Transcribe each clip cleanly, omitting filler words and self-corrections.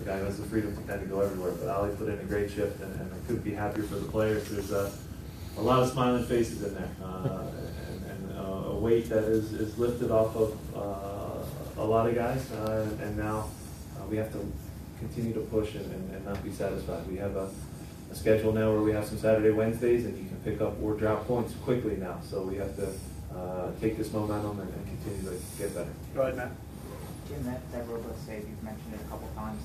guy who has the freedom to kind of go everywhere. But Ali put in a great shift, and I couldn't be happier for the players. There's a lot of smiling faces in there, and a weight that is lifted off of a lot of guys, and now we have to continue to push and not be satisfied. We have a schedule now where we have some Saturday, Wednesdays, and you can pick up or drop points quickly now. So we have to take this momentum and continue to get better. Go ahead, Matt. Jim, that robot save, you've mentioned it a couple times.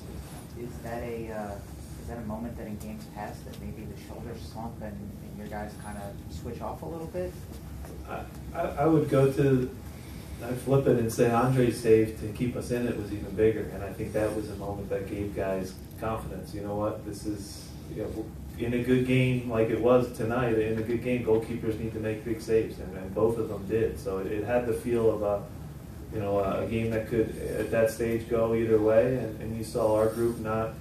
Is that a moment that in games past that maybe the shoulders slump and your guys kind of switch off a little bit? I would I'd flip it and say Andre's save to keep us in it was even bigger, and I think that was a moment that gave guys confidence. You know what, this is, in a good game like it was tonight, in a good game, goalkeepers need to make big saves, and both of them did. So it had the feel of a game that could, at that stage, go either way, and you saw our group not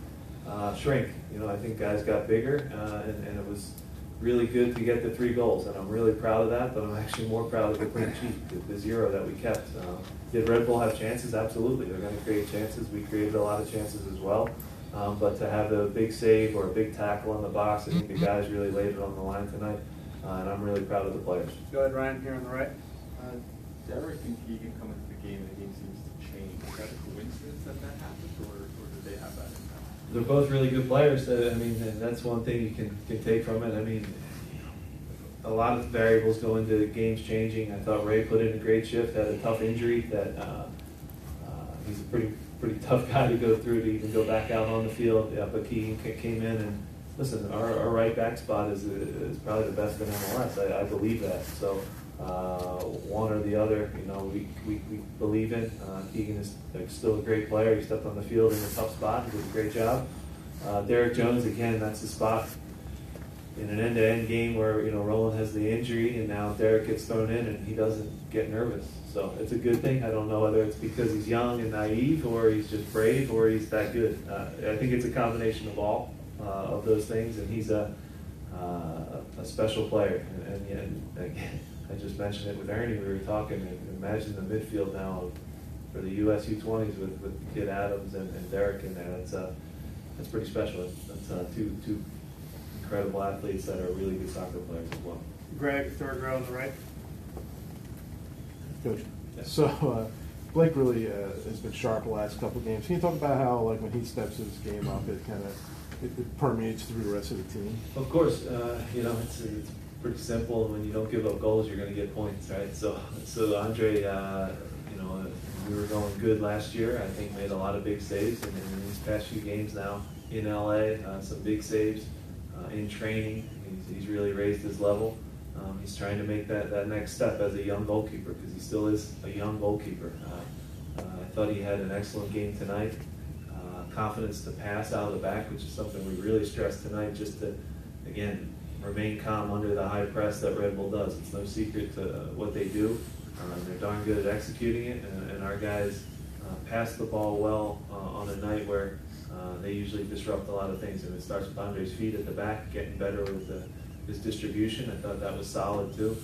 shrink. I think guys got bigger, and it was really good to get the 3 goals, and I'm really proud of that, but I'm actually more proud of the clean sheet, the 0 that we kept. Did Red Bull have chances? Absolutely. They're going to create chances. We created a lot of chances as well. But to have a big save or a big tackle in the box, I think the guys really laid it on the line tonight, and I'm really proud of the players. Go ahead, Ryan, here on the right. Derek and Keegan come into the game, and the game seems to change. Is that a coincidence that happened, or did they have that impact? They're both really good players. And that's one thing you can take from it. A lot of variables go into games changing. I thought Ray put in a great shift, had a tough injury that he's a pretty tough guy to go through to even go back out on the field. Yeah, but Keegan came in, and listen, our right back spot is probably the best in MLS. I believe that. So one or the other, we believe in. Keegan is still a great player. He stepped on the field in a tough spot. He did a great job. Derek Jones, again, that's the spot in an end-to-end game where Roland has the injury, and now Derek gets thrown in, and he doesn't get nervous. So it's a good thing. I don't know whether it's because he's young and naive, or he's just brave, or he's that good. I think it's a combination of all of those things, and he's a special player. And again, I just mentioned it with Ernie. We were talking. Imagine the midfield now for the US U20s with Kid Adams and Derek in there. That's pretty special. That's two incredible athletes that are really good soccer players as well. Greg, third row on the right. Coach. Yes. So Blake really has been sharp the last couple of games. Can you talk about how, when he steps his game up, it kind of it permeates through the rest of the team? Of course, it's pretty simple. When you don't give up goals, you're going to get points, right? So Andre, we were going good last year. I think made a lot of big saves, and in these past few games now in LA, some big saves in training. He's really raised his level. He's trying to make that next step as a young goalkeeper, because he still is a young goalkeeper. I thought he had an excellent game tonight. Confidence to pass out of the back, which is something we really stressed tonight, just to, again, remain calm under the high press that Red Bull does. It's no secret to what they do. They're darn good at executing it, and our guys pass the ball well on a night where they usually disrupt a lot of things. And it starts with Andre's feet at the back, getting better with his distribution. I thought that was solid too.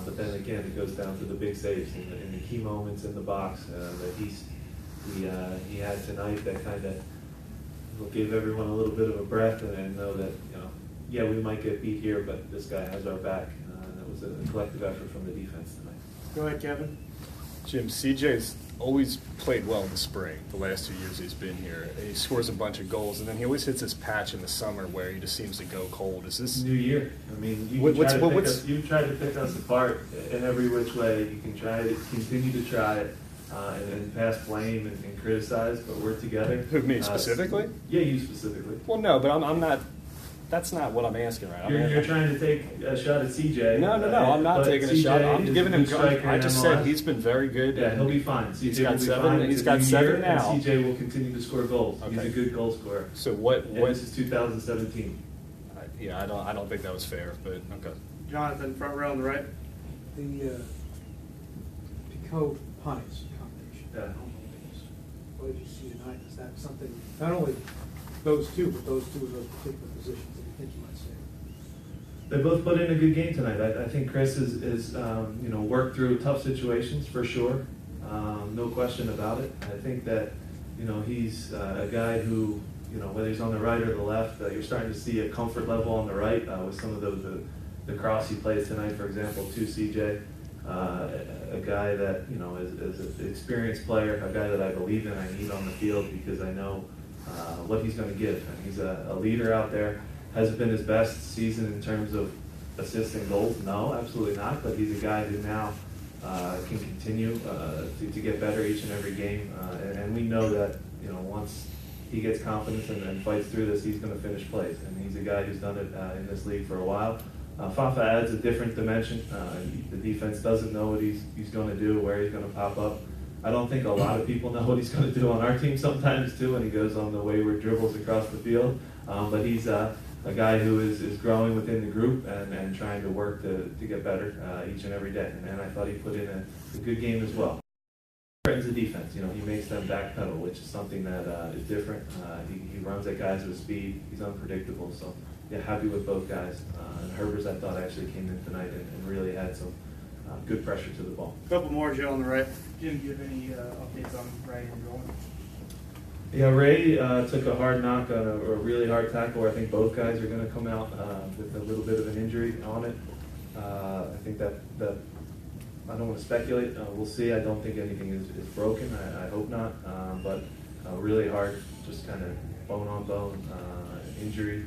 But then again, it goes down to the big saves and the key moments in the box that he had tonight that kind of gave everyone a little bit of a breath and know that, yeah, we might get beat here, but this guy has our back. That was a collective effort from the defense tonight. Go ahead, Kevin. Jim, CJ's always played well in the spring, the last 2 years he's been here. He scores a bunch of goals, and then he always hits this patch in the summer where he just seems to go cold. Is this new year? You try to pick us apart in every which way. You can try to continue to try it and pass blame and criticize, but we're together. Who, me specifically? Yeah, you specifically. Well, no, but I'm not. That's not what I'm asking, right? You're trying to take a shot at CJ. No, I'm not taking a shot. I'm giving him. I just said he's been very good. Yeah, he'll be fine. CJ he's got will be 7. fine. He's got 7 now. And CJ will continue to score goals. Okay. He's a good goal scorer. So what? And this is 2017. Yeah, I don't think that was fair, but okay. Jonathan, front row on the right. The Pico Pines combination. Yeah. What did you see tonight? Is that something, not only those two, but those two of those particular positions that you think you might say? They both put in a good game tonight. I think Chris is worked through tough situations for sure. No question about it. I think that You know, he's a guy who, you know, whether he's on the right or the left, you're starting to see a comfort level on the right with some of the cross he plays tonight, for example, to CJ. A guy that, you know, is an experienced player, a guy that I believe in, I need on the field because I know what he's going to give. And he's a leader out there. Has it been his best season in terms of assists and goals? No, absolutely not. But he's a guy who now can continue to get better each and every game. And we know that, you know, once he gets confidence and fights through this, he's going to finish plays. And he's a guy who's done it in this league for a while. Fafa adds a different dimension. The defense doesn't know what he's going to do, where he's going to pop up. I don't think a lot of people know what he's going to do on our team sometimes too, when he goes on the wayward dribbles across the field. But he's a guy who is growing within the group and trying to work to get better each and every day. And I thought he put in a good game as well. Threatens the defense. You know, he makes them backpedal, which is something that is different. He runs at guys with speed. He's unpredictable. So, yeah, happy with both guys. And Herbers, I thought, actually came in tonight and really had some good pressure to the ball. A couple more, Joe, on the right. Jim, do you have any updates on Ray and Roland? Yeah, Ray took a hard knock on a really hard tackle where I think both guys are going to come out with a little bit of an injury on it. I think that I don't want to speculate. We'll see. I don't think anything is broken. I hope not. But really hard, just kind of bone on bone injury.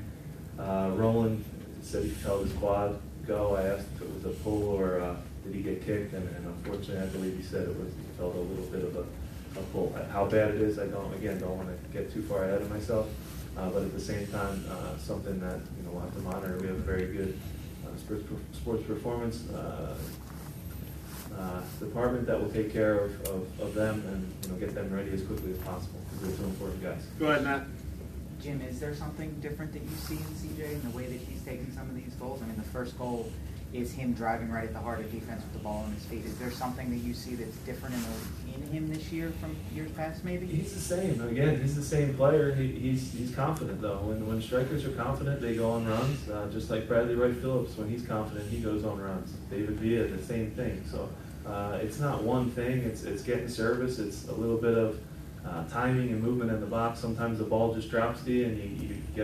Roland said he felt his quad go. I asked if it was a pull or did he get kicked, and unfortunately, I believe he said he felt a little bit of a pull. How bad it is, I don't want to get too far ahead of myself. But at the same time, something that we'll have to monitor. We have a very good sports performance department that will take care of them and get them ready as quickly as possible because they're two important guys. Go ahead, Matt. Jim, is there something different that you see in CJ in the way that he's taking some of these goals? I mean, the first goal is him driving right at the heart of defense with the ball in his feet. Is there something that you see that's different in him this year from years past, maybe? He's the same. Again, he's the same player. He's confident, though. When strikers are confident, they go on runs, just like Bradley Wright Phillips. When he's confident, he goes on runs. David Villa, the same thing. So it's not one thing. It's getting service. It's a little bit of timing and movement in the box. Sometimes the ball just drops to you and you get on